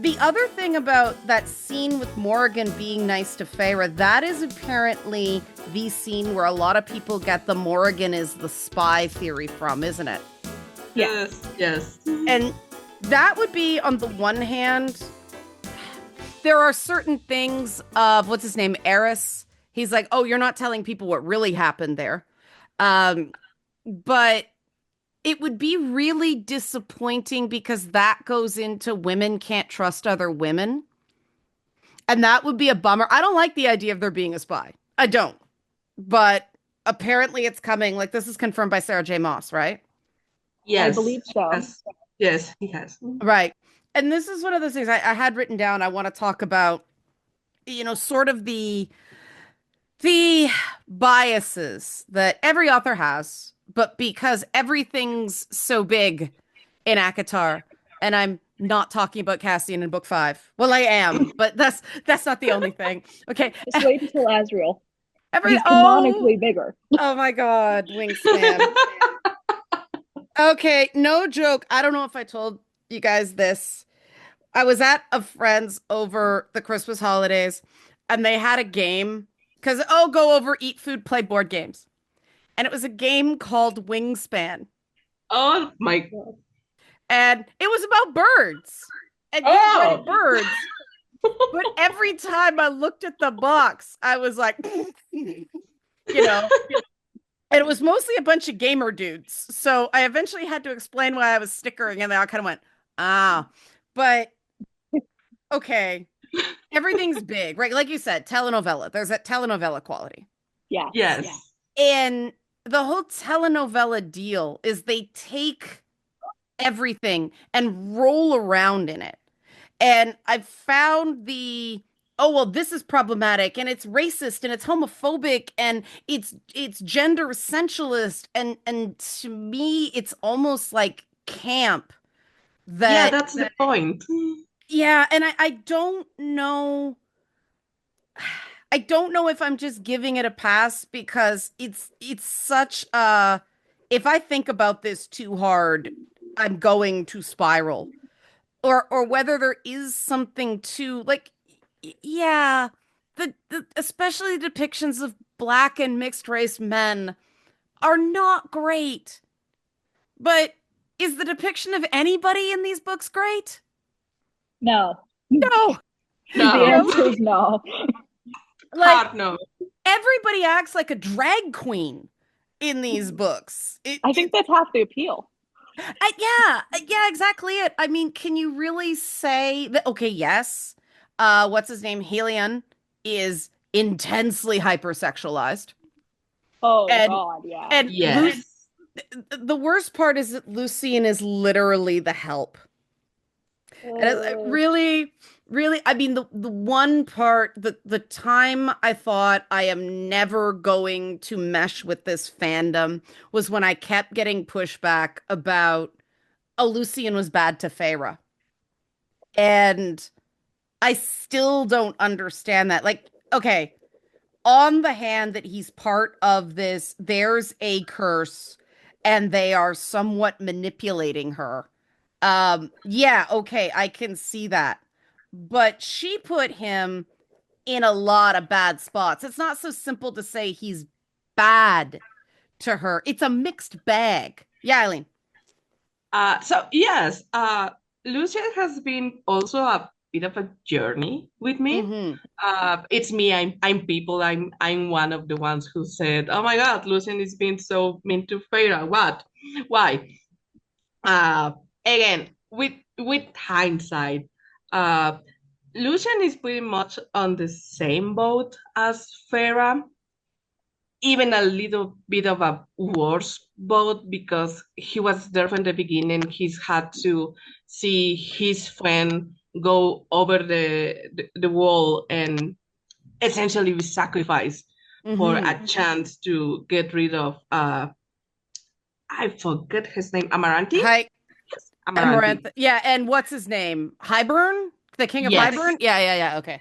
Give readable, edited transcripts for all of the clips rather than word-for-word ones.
The other thing about that scene with Morgan being nice to Feyre, that is apparently the scene where a lot of people get the Morgan is the spy theory from, isn't it? Yes, yes. And that would be, on the one hand, there are certain things of, what's his name, Eris. He's like, oh, you're not telling people what really happened there. But it would be really disappointing because that goes into women can't trust other women. And that would be a bummer. I don't like the idea of there being a spy. I don't. But apparently it's coming. Like, this is confirmed by Sarah J. Maas, right? Yes. I believe so. Yes, he has. Right. And this is one of those things I had written down. I want to talk about, sort of the biases that every author has, but because everything's so big in ACOTAR, and I'm not talking about Cassian in book 5. Well, I am, but that's not the only thing. Okay. Just wait until Azriel. He's canonically bigger. Oh my God, Wingspan. Okay, no joke. I don't know if I told you guys this. I was at a friend's over the Christmas holidays, and they had a game because, go over, eat food, play board games. And it was a game called Wingspan. Oh my God. And it was about birds. And you write birds. But every time I looked at the box, I was like, And it was mostly a bunch of gamer dudes. So I eventually had to explain why I was snickering, and they all kind of went, but okay. Everything's big, right? Like you said, telenovela. There's that telenovela quality. Yeah. Yes. Yeah. And the whole telenovela deal is they take everything and roll around in it. And I've found this is problematic, and it's racist, and it's homophobic, and it's gender essentialist, and to me it's almost like camp. Yeah, that's the point. Yeah, and I don't know. I don't know if I'm just giving it a pass because it's such a, if I think about this too hard, I'm going to spiral. Or whether there is something to, like, yeah, the especially depictions of black and mixed race men are not great. But is the depiction of anybody in these books great? No. No. The answer is no. Like, no. Everybody acts like a drag queen in these books. I think that's half the appeal. Yeah, exactly it. I mean, can you really say that? Okay, yes. What's his name? Elain is intensely hypersexualized. Oh, God, yeah. And yes. The worst part is that Lucien is literally the help. And it's really, I mean, the one part, the time I thought I am never going to mesh with this fandom was when I kept getting pushback about, Lucien was bad to Feyre. And I still don't understand that. Like, okay, on the hand that he's part of this, there's a curse, and they are somewhat manipulating her. Yeah, okay, I can see that. But she put him in a lot of bad spots. It's not so simple to say he's bad to her. It's a mixed bag. Yeah, Elain. So yes, Lucien has been also a bit of a journey with me. Mm-hmm. It's me. I'm people. I'm one of the ones who said, "Oh my God, Lucien is being so mean to Feyre. What? Why?" Again, with hindsight, Lucien is pretty much on the same boat as Feyre, even a little bit of a worse boat because he was there from the beginning. He's had to see his friend go over the wall and essentially be sacrificed for a chance to get rid of I forget his name, Amaranthi? Hi. Amaranth. Yeah, and what's his name? Hybern? The King of Hybern? Yeah, okay.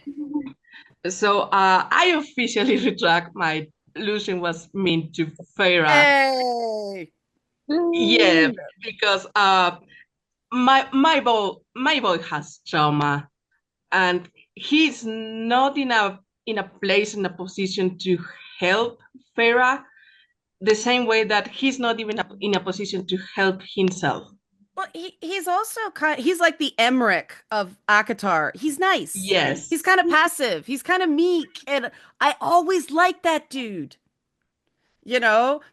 So I officially retract my Lucien was mean to Feyre. Hey! Yeah, because my boy has trauma and he's not in a place, in a position to help Farah the same way that he's not even in a position to help himself. Well, he's also he's like the Emmerich of ACOTAR. He's nice. He's Yes. kind of passive. He's kind of meek. And I always liked that dude.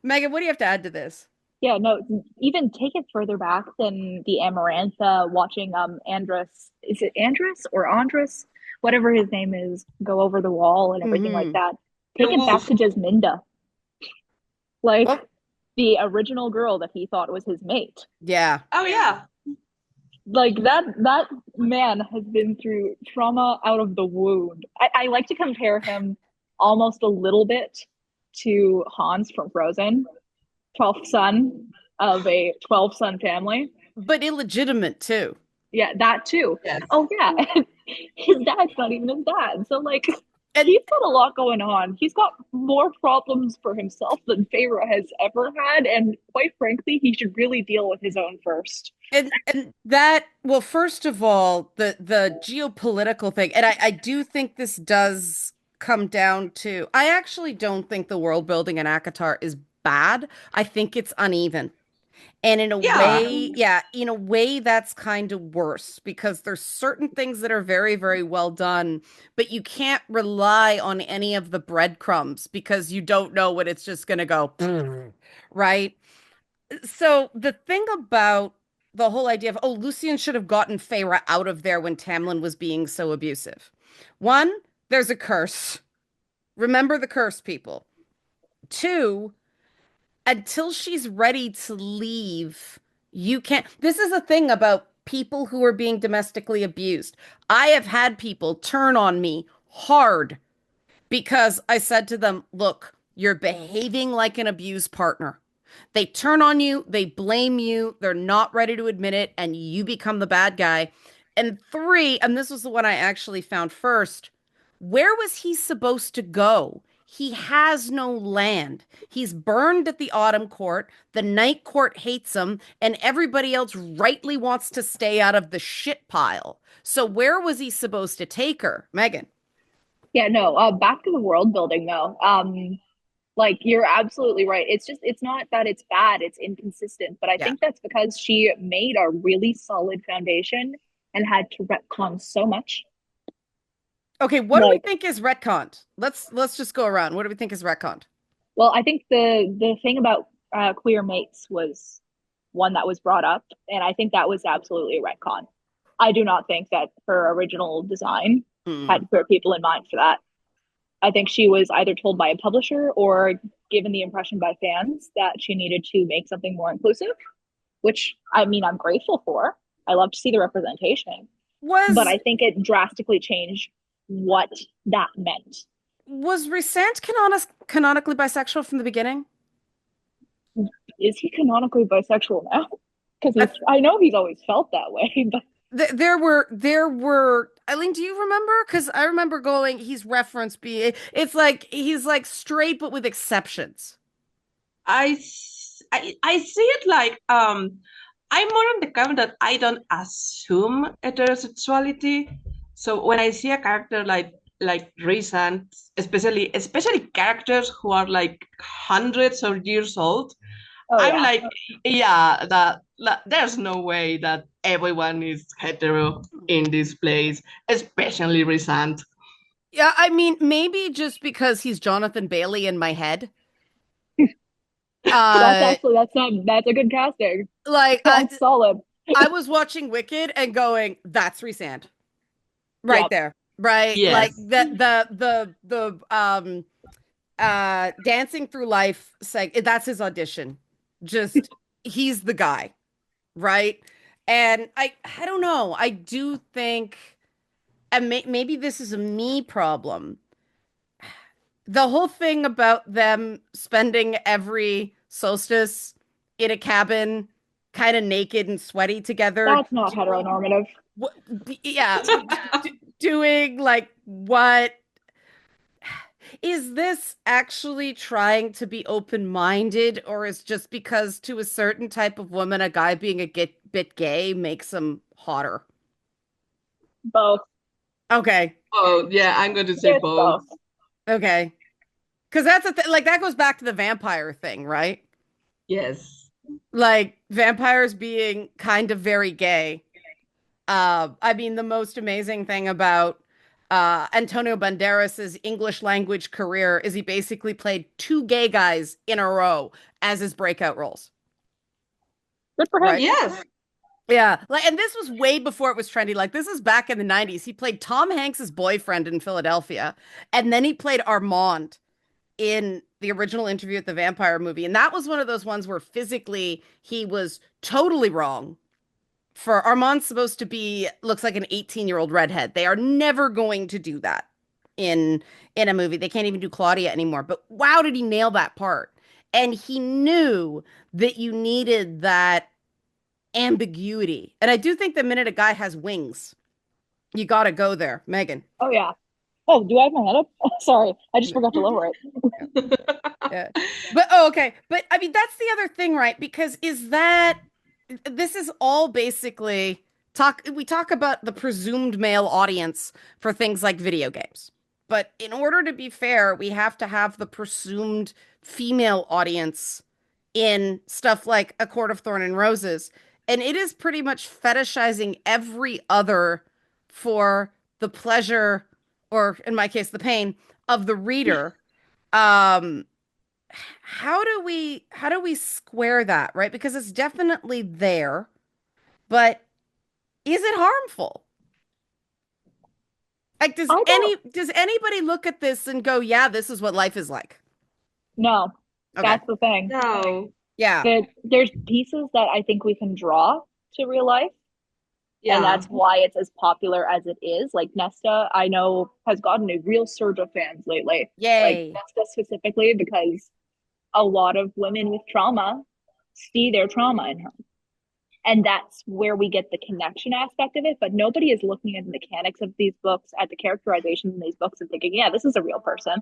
Megan, what do you have to add to this? Yeah, no, even take it further back than the Amarantha watching Andrus, is it Andrus or Andrus? Whatever his name is, go over the wall and everything like Hmm. that. The Take it back wolf. to Jasminda, like Well, the original girl that he thought was his mate. yeah. Oh yeah. Like that man has been through trauma out of the wound. I like to compare him almost a little bit to Hans from Frozen, 12th son of a 12 son family. But illegitimate too. Yeah, that too. Yes. Oh yeah, his dad's not even his dad. So like, And he's got a lot going on. He's got more problems for himself than Feyre has ever had, and quite frankly, he should really deal with his own first. and that, well, first of all, the geopolitical thing, and I do think this does come down to, I actually don't think the world building in ACOTAR is bad. I think it's uneven. And in a Yeah. way, yeah, in a way that's kind of worse because there's certain things that are very, very well done, but you can't rely on any of the breadcrumbs because you don't know when it's just going to go, right? So the thing about the whole idea of, oh, Lucien should have gotten Feyre out of there when Tamlin was being so abusive. One, there's a curse. Remember the curse, people. Two, until she's ready to leave, you can't. This is a thing about people who are being domestically abused. I have had people turn on me hard because I said to them, look, you're behaving like an abused partner. They turn on you, they blame you, they're not ready to admit it, and you become the bad guy. And three, and this was the one I actually found first, where was he supposed to go? He has no land. He's burned at the Autumn Court. The Night Court hates him, and everybody else rightly wants to stay out of the shit pile. So where was he supposed to take her, Megan? Yeah, no, back to the world building though. Like you're absolutely right. It's not that it's bad, it's inconsistent. But I Yeah. think that's because she made a really solid foundation and had to retcon so much. Okay, what do we Like, think is retconned? Let's just go around. What do we think is retconned? well, I think the thing about queer mates was one that was brought up, and I think that was absolutely a retcon. I do not think that her original design Hmm. had queer people in mind for that. I think she was either told by a publisher or given the impression by fans that she needed to make something more inclusive, which I mean, I'm grateful for. I love to see the representation, but Was I think it drastically changed what that meant. was Resent canonically bisexual from the beginning? Is he canonically bisexual now? Because I, I know he's always felt that way, but there were Eileen, do you remember? Because I remember going, he's referenced being, it's like he's like straight but with exceptions. I see it like I'm more on the camp that I don't assume heterosexuality. So when I see a character like recent, especially characters who are like hundreds of years old, oh I'm yeah. like, yeah, that there's no way that everyone is hetero in this place, especially recent. Yeah, I mean, maybe just because he's Jonathan Bailey in my head. That's Uh, actually that's a good casting. like That's solid. I was watching Wicked and going, that's Resand right Yep. there, right? Like Yes. the Dancing Through Life seg that's his audition. Just he's the guy, right? And I don't know. I do think, and maybe this is a me problem. The whole thing about them spending every solstice in a cabin, kind of naked and sweaty together, That's not doing heteronormative. what, yeah, doing like what is this actually trying to be open-minded, or is just because to a certain type of woman, a guy being a bit gay makes him hotter? Both. Okay. Oh, yeah, I'm going to say It's both. both. Okay. Because that's a th like that goes back to the vampire thing, right? Yes. Like vampires being kind of very gay. I mean, the most amazing thing about Antonio Banderas's English language career is he basically played two gay guys in a row as his breakout roles, Good for him. right? Yes. Yeah, like, and this was way before it was trendy. Like, this is back in the 90s. He played Tom Hanks's boyfriend in Philadelphia, and then he played Armand in the original Interview with the Vampire movie. And that was one of those ones where physically he was totally wrong. For Armand's supposed to be looks like an 18-year-old redhead. They are never going to do that in in a movie. They can't even do Claudia anymore. But wow, did he nail that part? And he knew that you needed that ambiguity. And I do think the minute a guy has wings, you got to go there, Megan. Oh yeah. Oh, do I have my head up? Sorry, I just forgot to lower it. Yeah. But oh, okay. But I mean, that's the other thing, right? Because is that this is all basically we talk about the presumed male audience for things like video games. But in order to be fair, we have to have the presumed female audience in stuff like A Court of Thorn and Roses. And it is pretty much fetishizing every other for the pleasure, or in my case, the pain of the reader. Um, how do we square that, right? Because it's definitely there, but is it harmful? Like, I don't does anybody look at this and go, yeah, this is what life is like? know. Okay. That's the thing. No. Yeah. There's pieces that I think we can draw to real life, and Yeah. that's why it's as popular as it is. Like Nesta, I know, has gotten a real surge of fans lately. Like Yay. Nesta specifically, because a lot of women with trauma see their trauma in her. And that's where we get the connection aspect of it. But nobody is looking at the mechanics of these books, at the characterizations in these books, and thinking, yeah, this is a real person.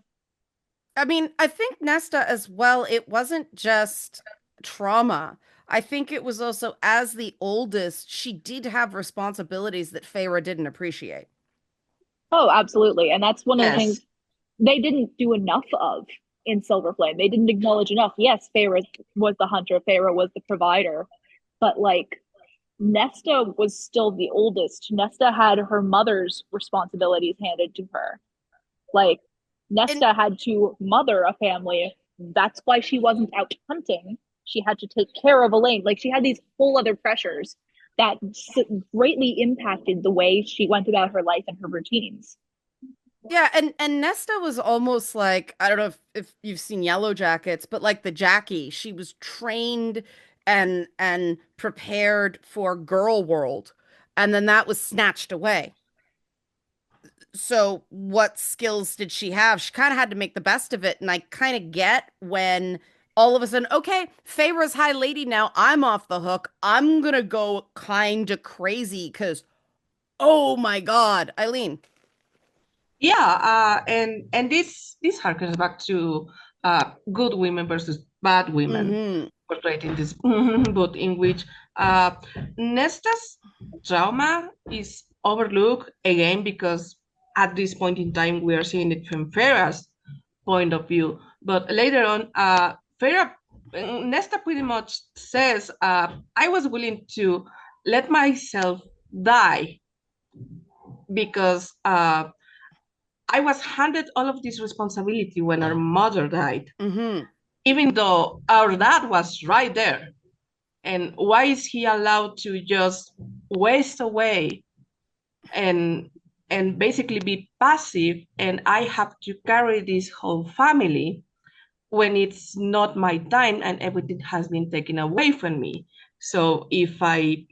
I mean, I think Nesta as well, it wasn't just trauma. I think it was also, as the oldest, she did have responsibilities that Feyre didn't appreciate. Oh, absolutely. And that's one of the things Yes. they didn't do enough of in Silver Flame. They didn't acknowledge enough. Yes, Feyre was the hunter, Feyre was the provider, but like Nesta was still the oldest. Nesta had her mother's responsibilities handed to her. Like And Nesta had to mother a family. That's why she wasn't out hunting. She had to take care of Elain. Like she had these whole other pressures that greatly impacted the way she went about her life and her routines. yeah, and Nesta was almost like, I don't know if you've seen Yellow Jackets, but like the Jackie, she was trained and prepared for girl world, and then that was snatched away. So what skills did she have? She kind of had to make the best of it, and I kind of get when all of a sudden, okay, Feyre's high lady now, I'm off the hook. I'm gonna go kind of crazy because, oh my God, Eileen. Yeah, and this harkens back to good women versus bad women Mm-hmm. portrayed in this book, in which uh, Nesta's trauma is overlooked again because at this point in time we are seeing it from Farah's point of view. But later on, Farah Nesta pretty much says, "I was willing to let myself die because." I was handed all of this responsibility when our mother died, Mm-hmm. even though our dad was right there. And why is he allowed to just waste away and basically be passive, and I have to carry this whole family when it's not my time and everything has been taken away from me? So if I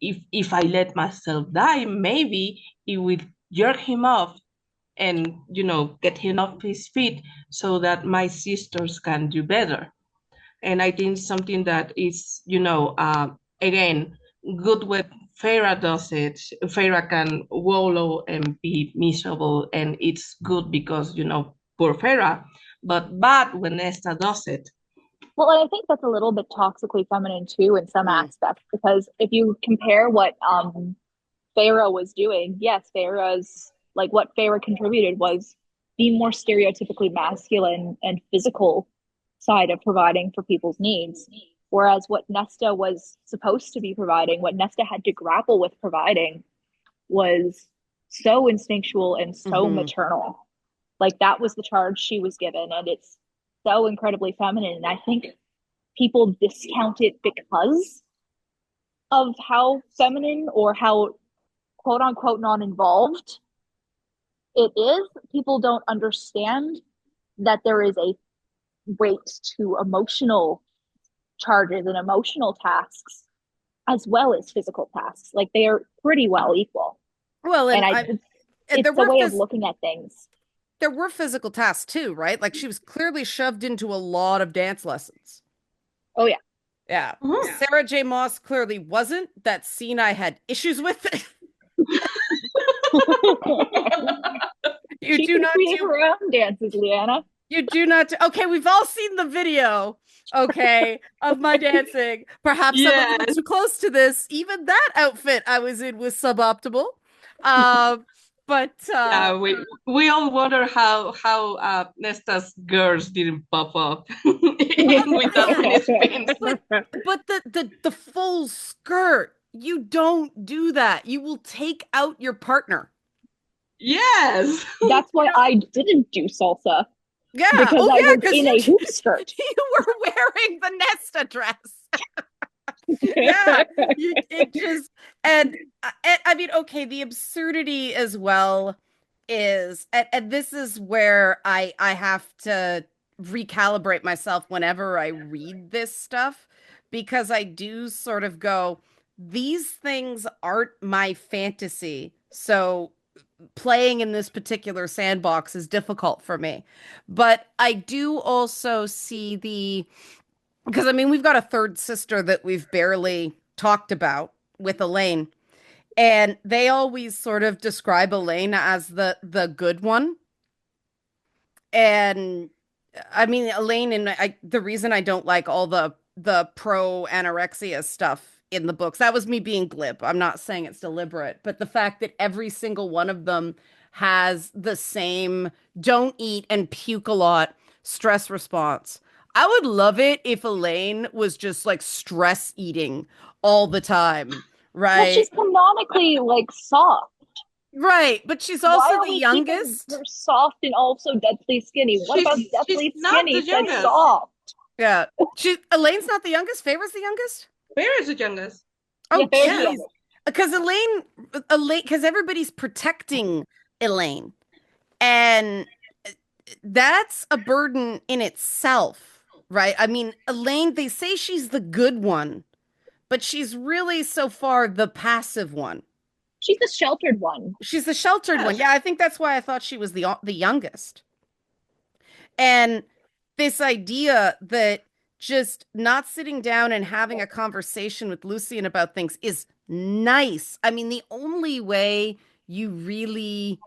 let myself die, maybe it will jerk him off and get him off his feet so that my sisters can do better. And I think something that is again good when Farah does it. Farah can wallow and be miserable, and it's good because poor Farah, but bad when Nesta does it. Well, and I think that's a little bit toxically feminine too in some Mm-hmm. aspects, because if you compare what Feyre was doing, yes, Feyre's Like what Feyre contributed was the more stereotypically masculine and physical side of providing for people's needs. Whereas what Nesta was supposed to be providing, what Nesta had to grapple with providing, was so instinctual and so Hmm. maternal. Like that was the charge she was given, and it's so incredibly feminine. And I think people discount it because of how feminine or how quote unquote non involved it is. People don't understand that there is a weight to emotional charges and emotional tasks as well as physical tasks. Like they are pretty well equal. Well, And and it's the way of looking at things. there were physical tasks too, right? Like she was clearly shoved into a lot of dance lessons. Oh yeah. Yeah. Mhm. Sarah J. Maas clearly wasn't. That scene I had issues with. You She do can not create do her own dances, Leanna. you do not do, okay, we've all seen the video, okay, of my dancing. Perhaps I'm a little Yes. too close to this. Even that outfit I was in was suboptimal. Um, but Yeah, we all wonder how Nesta's girls didn't pop up with that man, many spins. but the full skirt, you don't do that. You will take out your partner. Yes. That's why I didn't do salsa Yeah. because Oh I yeah, was because in you a hoop skirt. you were wearing the Nesta dress. Yeah, it just and I mean, okay, the absurdity as well is, and this is where I have to recalibrate myself whenever I read this stuff, because I do sort of go, these things aren't my fantasy, so playing in this particular sandbox is difficult for me. But I do also see the, because I mean, we've got a third sister that we've barely talked about with Elain, and they always sort of describe Elain as the good one. And I mean, Elain, and the reason I don't like all the pro anorexia stuff in the books, that was me being glib. I'm not saying it's deliberate, but the fact that every single one of them has the same don't eat and puke a lot stress response. I would love it if Elain was just like stress eating all the time, Well, she's right? canonically like soft. Right, but she's Why also are the we keeping youngest. her soft and also deadly skinny? What about She's deadly not the skinny said youngest. soft? Yeah. Elaine's not the youngest. Favor's the youngest. Where is the youngest? Yeah, Oh, there's the geez. Yes. youngest. Because because everybody's protecting Elaine, and that's a burden in itself, right? I mean, Elaine, they say she's the good one, but she's really so far the passive one. She's the sheltered one. She's the sheltered one. Yes. Yeah, I think that's why I thought she was the youngest. And this idea that just not sitting down and having a conversation with Lucien about things is nice. I mean, the only way you really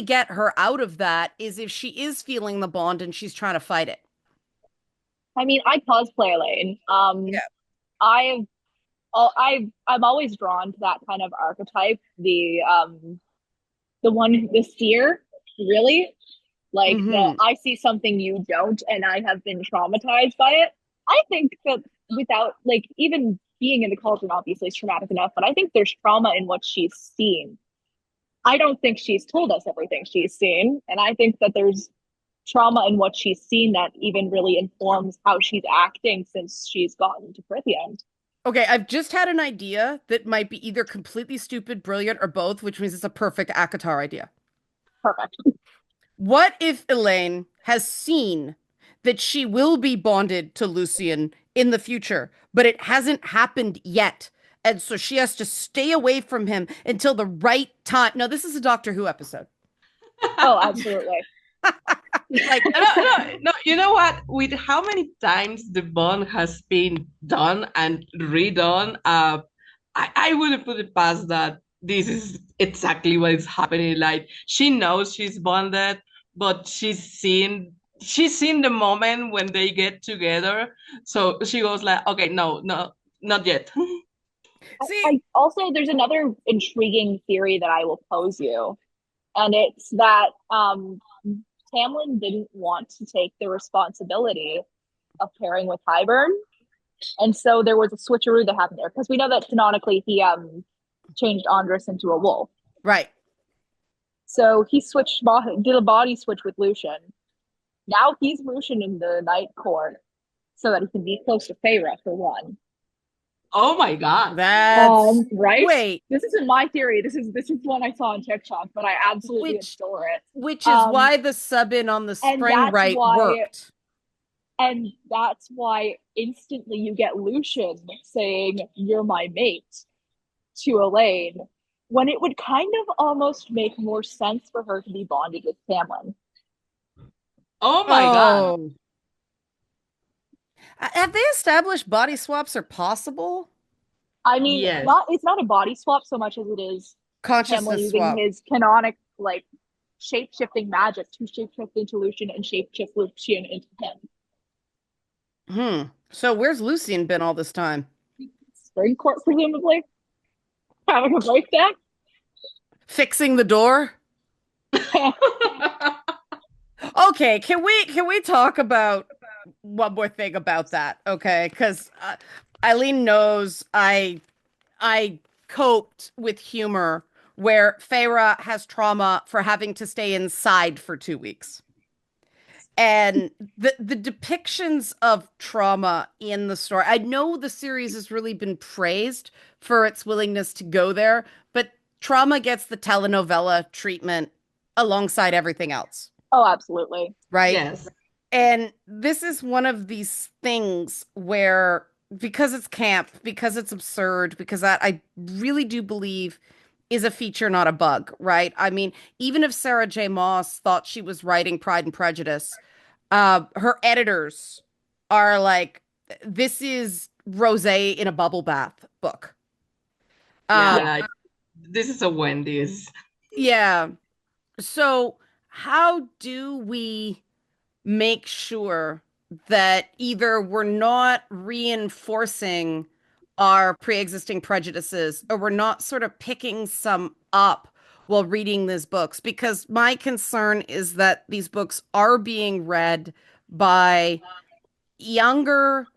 get her out of that is if she is feeling the bond and she's trying to fight it. I mean, I cosplay Elaine. Yeah. I've I'm always drawn to that kind of archetype. The one, the seer, really. Like the Hmm. I see something you don't, and I have been traumatized by it. I think that without like even being in the cauldron, obviously is traumatic enough, but I think there's trauma in what she's seen. I don't think she's told us everything she's seen, and I think that there's trauma in what she's seen that even really informs how she's acting since she's gotten to Prithian. Okay, I've just had an idea that might be either completely stupid, brilliant, or both, which means it's a perfect ACOTAR idea. Perfect. What if Elaine has seen that she will be bonded to Lucien in the future, but it hasn't happened yet? And so she has to stay away from him until the right time. No, this is a Doctor Who episode. Oh, absolutely. Like, No. You know what? With how many times the bond has been done and redone, I wouldn't put it past that. This is exactly what is happening. Like she knows she's bonded, but she's seen the moment when they get together. So she goes like, okay, no, not yet. see, I also there's another intriguing theory that I will pose you. and it's that Tamlin didn't want to take the responsibility of pairing with Hybern, and so there was a switcheroo that happened there because we know that canonically he changed Andros into a wolf. Right. So he did a body switch with Lucien. Now he's Lucien in the Night Court so that he can be close to Feyre for one. Oh my God. That's right. Wait. This isn't my theory. This is one I saw on TikTok, but I absolutely adore it. Which is why the sub in on the spring right worked. And that's why instantly you get Lucien saying, "You're my mate," to Elain, when it would kind of almost make more sense for her to be bonded with Tamlin. Oh my God. Have they established body swaps are possible? I mean, yes. It's not a body swap so much as it is consciousness using swap. His canonic like shape-shifting magic to shape-shift into Lucien and shape-shift Lucien into him. So where's Lucien been all this time? Spring court, presumably. Having a breakdown. Fixing the door. Okay, can we talk about one more thing about that? Okay, because Eileen knows I coped with humor where Feyre has trauma for having to stay inside for 2 weeks. And the depictions of trauma in the story, I know the series has really been praised for its willingness to go there, but trauma gets the telenovela treatment alongside everything else. Oh, absolutely. Right? Yes. And this is one of these things where, because it's camp, because it's absurd, because I really do believe is a feature, not a bug, right? I mean, even if Sarah J. Maas thought she was writing Pride and Prejudice, her editors are like, this is Rosé in a bubble bath book. Like, this is a Wendy's. Yeah. So how do we make sure that either we're not reinforcing our pre-existing prejudices or we're not sort of picking some up while reading these books? Because my concern is that these books are being read by younger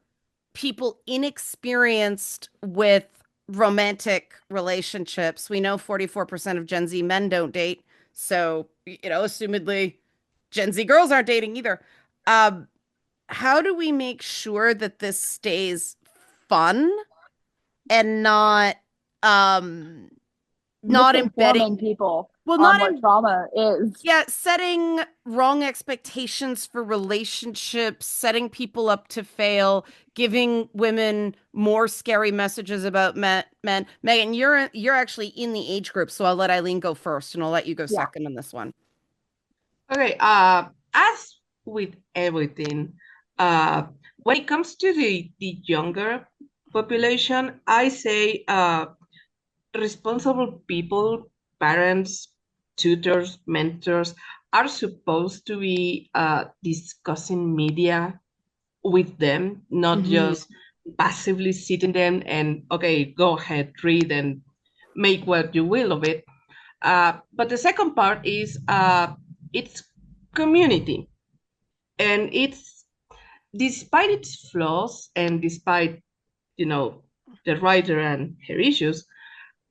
people inexperienced with romantic relationships. We know 44% of Gen Z men don't date. So, assumedly Gen Z girls aren't dating either. How do we make sure that this stays fun and not embedding people not what trauma is? Yeah, setting wrong expectations for relationships, setting people up to fail, giving women more scary messages about men. Megan, you're actually in the age group, so I'll let Eileen go first, and I'll let you go second on this one. Okay. As with everything, when it comes to the younger population, I say responsible people, parents, tutors, mentors are supposed to be discussing media with them, not just passively sitting them and, okay, go ahead, read and make what you will of it. But the second part is it's community. And it's, despite its flaws and despite, the writer and her issues,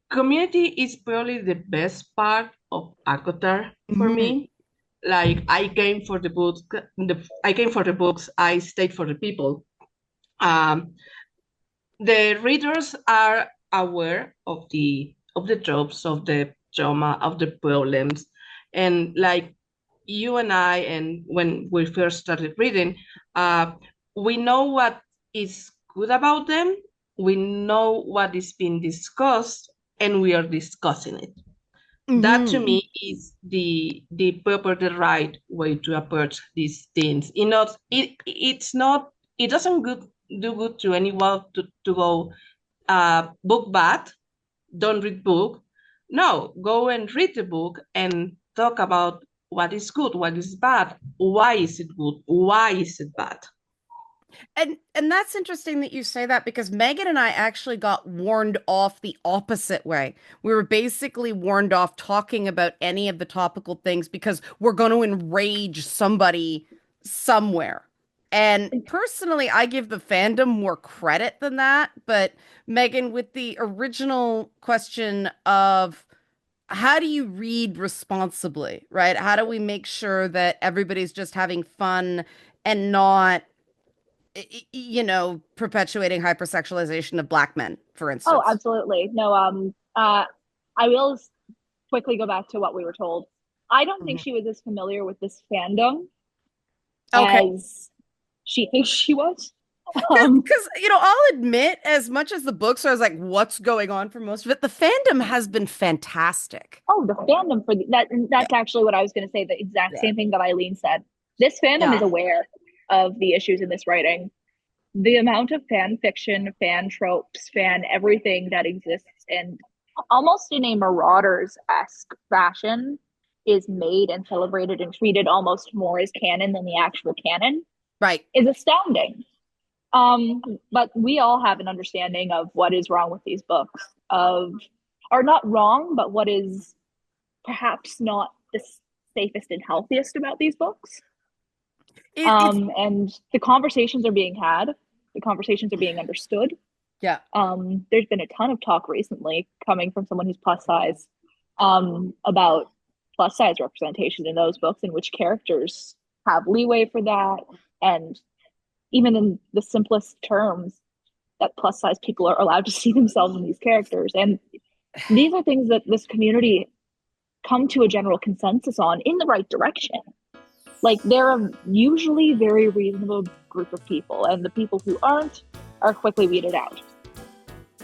community is probably the best part of ACOTAR for me. Like, I came for the books, I stayed for the people. The readers are aware of the tropes, of the trauma, of the problems, and like you and I, and when we first started reading, we know what is good about them, we know what is being discussed, and we are discussing it. That to me is the proper, the right way to approach these things. It doesn't do good to anyone to go book bad, don't read book. No, go and read the book and talk about what is good, what is bad, why is it good, why is it bad. And that's interesting that you say that because Megan and I actually got warned off the opposite way. We were basically warned off talking about any of the topical things because we're going to enrage somebody somewhere. And personally, I give the fandom more credit than that. But Megan, with the original question of how do you read responsibly, right? How do we make sure that everybody's just having fun and not perpetuating hypersexualization of black men, for Oh, instance. absolutely. No, I will quickly go back to what we were told. I don't think Mhm. she was as familiar with this fandom Okay. as she thinks she was. Um, Because, I'll admit, as much as the books are, I was like, what's going on for most of it? The fandom has been fantastic. oh, the fandom for that, Yeah. that's actually what I was going to say, the exact Yeah. same thing that Eileen said. This fandom is Yeah. aware of the issues in this writing. The amount of fan fiction, fan tropes, fan everything that exists, and almost in a Marauders-esque fashion is made and celebrated and treated almost more as canon than the actual canon Right. is astounding. But we all have an understanding of what is wrong with these books, or not wrong, but what is perhaps not the safest and healthiest about these books. It's, And the conversations are being had, the conversations are being understood. yeah. There's been a ton of talk recently coming from someone who's plus size, about plus size representation in those books, in which characters have leeway for that, and even in the simplest terms, that plus size people are allowed to see themselves in these characters. And these are things that this community come to a general consensus on in the right direction. Like, they're a usually very reasonable group of people, and the people who aren't are quickly weeded out.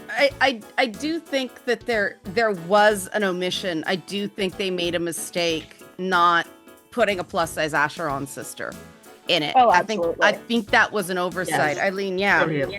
I do think that there was an omission. I do think they made a mistake not putting a plus size Asheron sister in it. Oh, I absolutely. think that was an oversight. Yes. Eileen, yeah. For real.